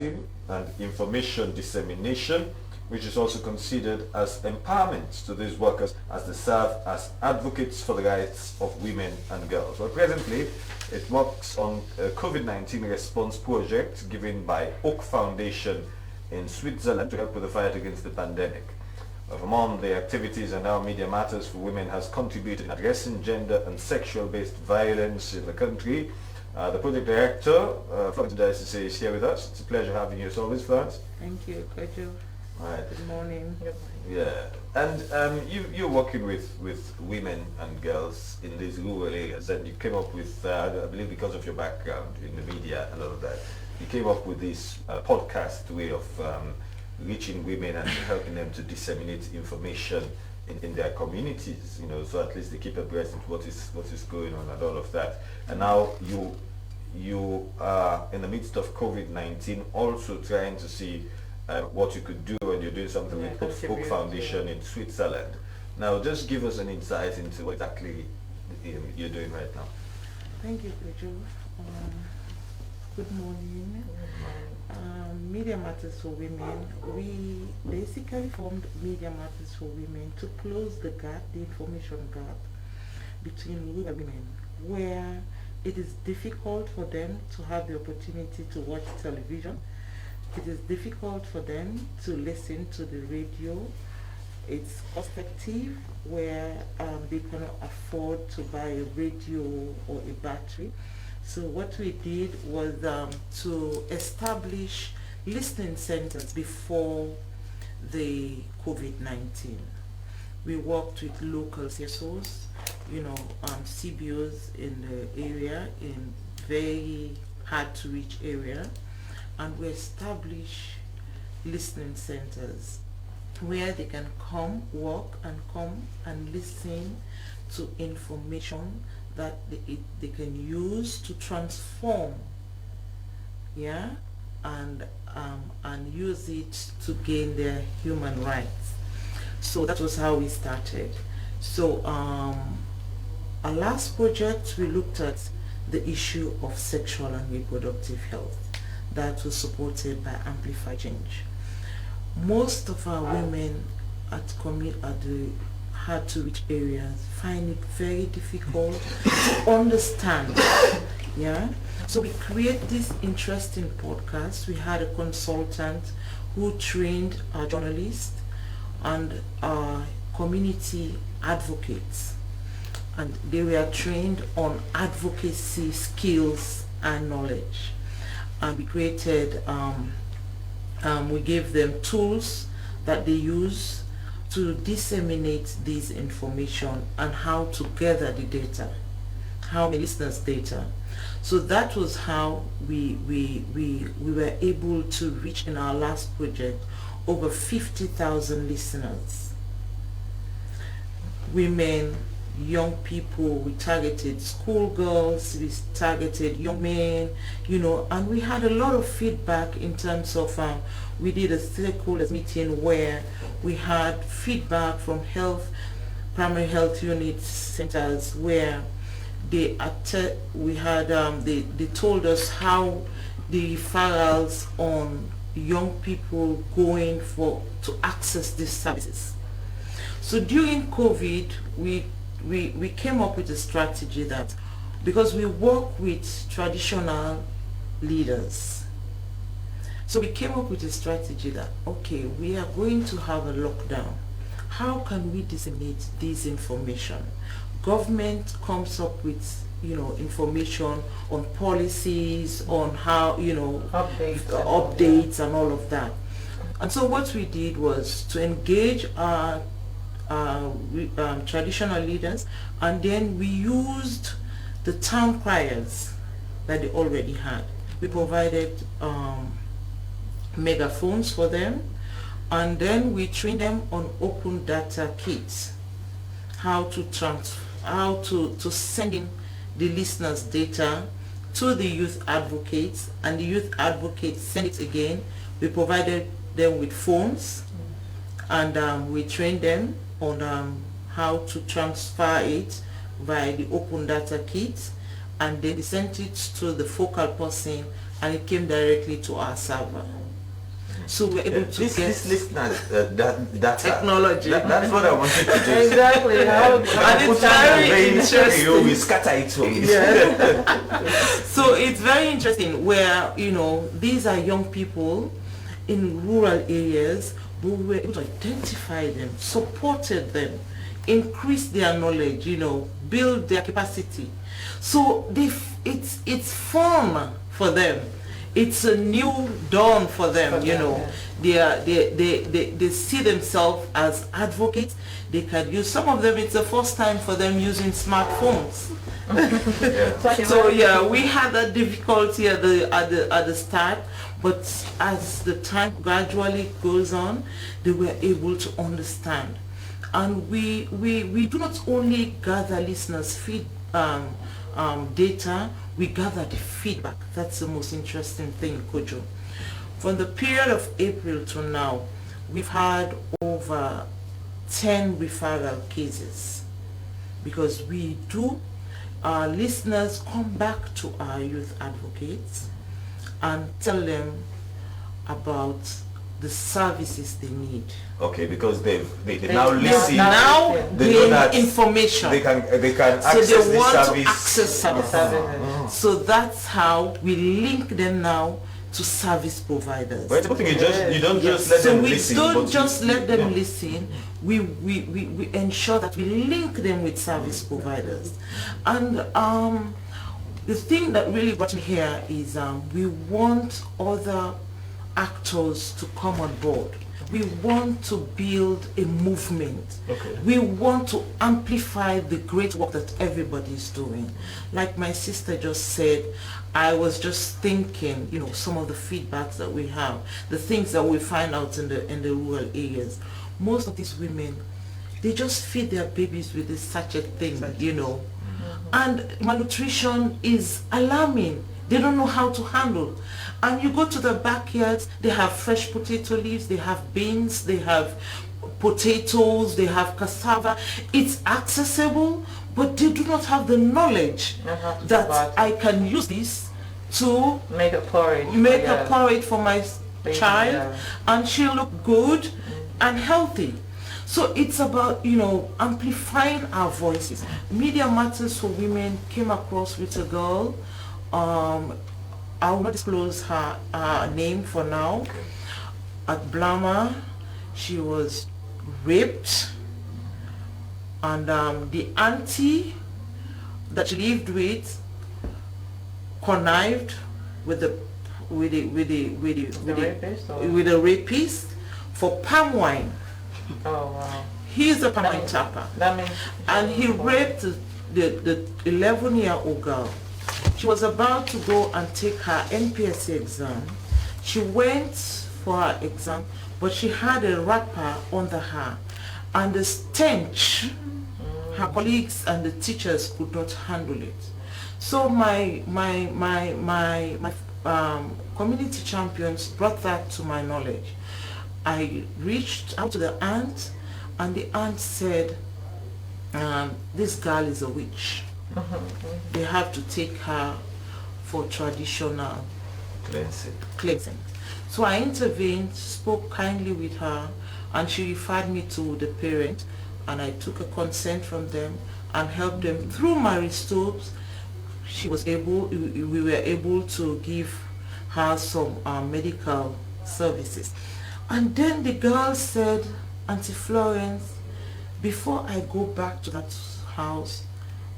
and information dissemination, which is also considered as empowerment to these workers as they serve as advocates for the rights of women and girls. Well, presently, it works on a COVID-19 response project given by Oak Foundation in Switzerland to help with the fight against the pandemic. Among the activities and how Media Matters for Women has contributed in addressing gender and sexual-based violence in the country. The project director, Florence Sesay, is here with us. It's a pleasure having you as always, Florence. Thank you, Kojo. Right. Good morning. Yeah, and you're working with women and girls in these rural areas, and you came up with, I believe because of your background in the media and all of that, you came up with this podcast way of reaching women and helping them to disseminate information in their communities, so at least they keep abreast of what is going on and all of that. And now you are in the midst of COVID-19 also trying to see what you could do, and you're doing something with Oak Foundation in Switzerland. Now just give us an insight into what exactly you're doing right now. Thank you, Kojo. Good morning. Media Matters for Women, we basically formed Media Matters for Women to close the gap, the information gap between rural women, where it is difficult for them to have the opportunity to watch television. It is difficult for them to listen to the radio. It's cost-effective where they cannot afford to buy a radio or a battery. So what we did was to establish listening centers before the COVID-19. We worked with local CSOs, CBOs in the area, in very hard to reach area, and we established listening centers where they can come and listen to information that they can use to transform, and use it to gain their human rights. So that was how we started. So our last project, we looked at the issue of sexual and reproductive health. That was supported by Amplify Change. Most of our women at the hard to reach areas find it very difficult to understand. So we create this interesting podcast. We had a consultant who trained our journalists and our community advocates, and they were trained on advocacy skills and knowledge. And we created, we gave them tools that they use to disseminate this information and how to gather the data, how many listeners' data. So that was how we were able to reach in our last project over 50,000 listeners. Women, young people, we targeted schoolgirls, we targeted young men, and we had a lot of feedback in terms of, we did a stakeholders meeting where we had feedback from primary health unit centers where they told us how the referrals on young people going to access these services. So during COVID, we came up with a strategy that, because we work with traditional leaders, so we came up with a strategy that, okay, we are going to have a lockdown. How can we disseminate this information? Government comes up with information on policies, on how updates and all of that. And so what we did was to engage our traditional leaders, and then we used the town criers that they already had. We provided megaphones for them, and then we trained them on open data kits, how to send in the listeners' data to the youth advocates, and the youth advocates send it again. We provided them with phones, and we trained them on how to transfer it via the open data kit, and then we sent it to the focal person and it came directly to our server. So we're able to this get listener that technology. That's what I wanted to do. Exactly. And it's very interesting. You will scatter it for me. So it's very interesting where, you know, these are young people in rural areas, but we were able to identify them, supported them, increase their knowledge, you know, build their capacity. So it's fun for them. It's a new dawn for them, you know. They see themselves as advocates. They can use, some of them, it's the first time for them using smartphones. So yeah, we had that difficulty at the start, but as the time gradually goes on, they were able to understand. And we do not only gather listeners' data, we gather the feedback. That's the most interesting thing, Kojo. From the period of April to now, we've had over 10 referral cases, because we do, our listeners come back to our youth advocates and tell them about the services they need. Okay, because they now listen. Now they know that information. They can So access they want this to access service. So that's how we link them now to service providers. But you don't just let them listen. So we don't just let them listen. We ensure that we link them with service providers. And the thing that really brought me here is we want other actors to come on board. We want to build a movement. Okay. We want to amplify the great work that everybody is doing. Like my sister just said, I was just thinking, you know, some of the feedbacks that we have, the things that we find out in the rural areas. Most of these women, they just feed their babies with this sachet thing, you know. And malnutrition is alarming. They don't know how to handle. And you go to the backyards, they have fresh potato leaves, they have beans, they have potatoes, they have cassava. It's accessible, but they do not have the knowledge that I can use this to make a porridge for my child, and she'll look good and healthy. So it's about, you know, amplifying our voices. Media Matters for Women came across with a girl. I will not disclose her name for now. At Blama, she was raped, and the auntie that she lived with connived with the rapist for palm wine. Oh wow! He's a palm wine tapper, and he raped the 11-year-old girl. She was about to go and take her NPSC exam. She went for her exam, but she had a wrapper under her, and the stench, her colleagues and the teachers could not handle it. So my community champions brought that to my knowledge. I reached out to the aunt, and the aunt said, this girl is a witch. They have to take her for traditional cleansing. So I intervened, spoke kindly with her, and she referred me to the parent, and I took a consent from them and helped them through my restores. We were able to give her some medical services. And then the girl said, Auntie Florence, before I go back to that house,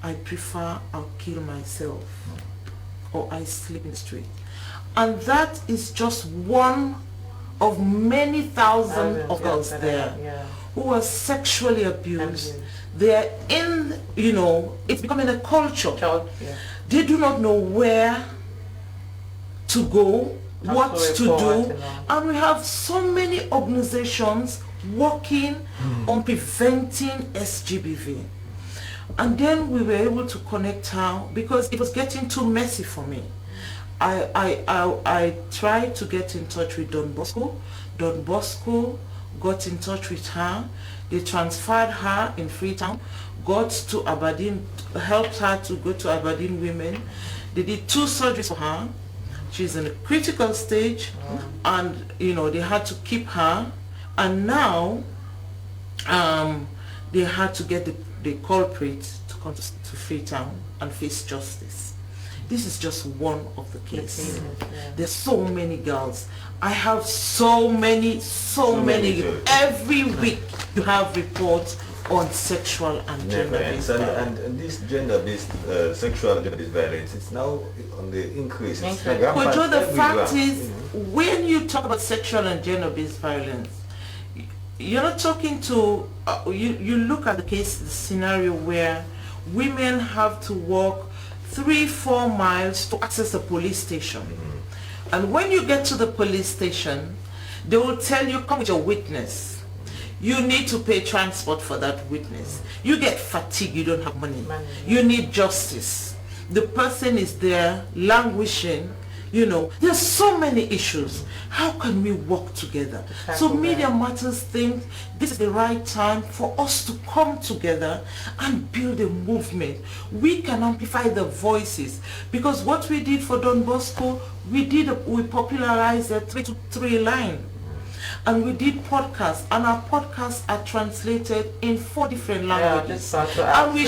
I prefer I'll kill myself, or I sleep in the street. And that is just one of many thousands of girls there who are sexually abused. They're in, you know, it's becoming a culture. They do not know where to go, what to do. And we have so many organizations working on preventing SGBV. And then we were able to connect her because it was getting too messy for me. I tried to get in touch with Don Bosco. Don Bosco got in touch with her. They transferred her in Freetown, got to Aberdeen, helped her to go to Aberdeen Women. They did 2 surgeries for her. She's in a critical stage, and they had to keep her, and now they had to get the culprit to come to Freetown and face justice. This is just one of the cases. There's so many girls. I have so many. Every week you have reports on sexual and gender-based violence. And this gender-based sexual and gender-based violence, it's now on the increase. But Joe, the fact is, when you talk about sexual and gender-based violence, you're not talking to, you look at the scenario where women have to walk 3-4 miles to access a police station. And when you get to the police station, they will tell you, come with your witness. You need to pay transport for that witness. You get fatigued, you don't have money. You need justice. The person is there languishing. There's so many issues. How can we work together? So Media Matters think this is the right time for us to come together and build a movement. We can amplify the voices, because what we did for Don Bosco, we popularized the 3-to-3 line. And we did podcasts, and our podcasts are translated in 4 different languages. And we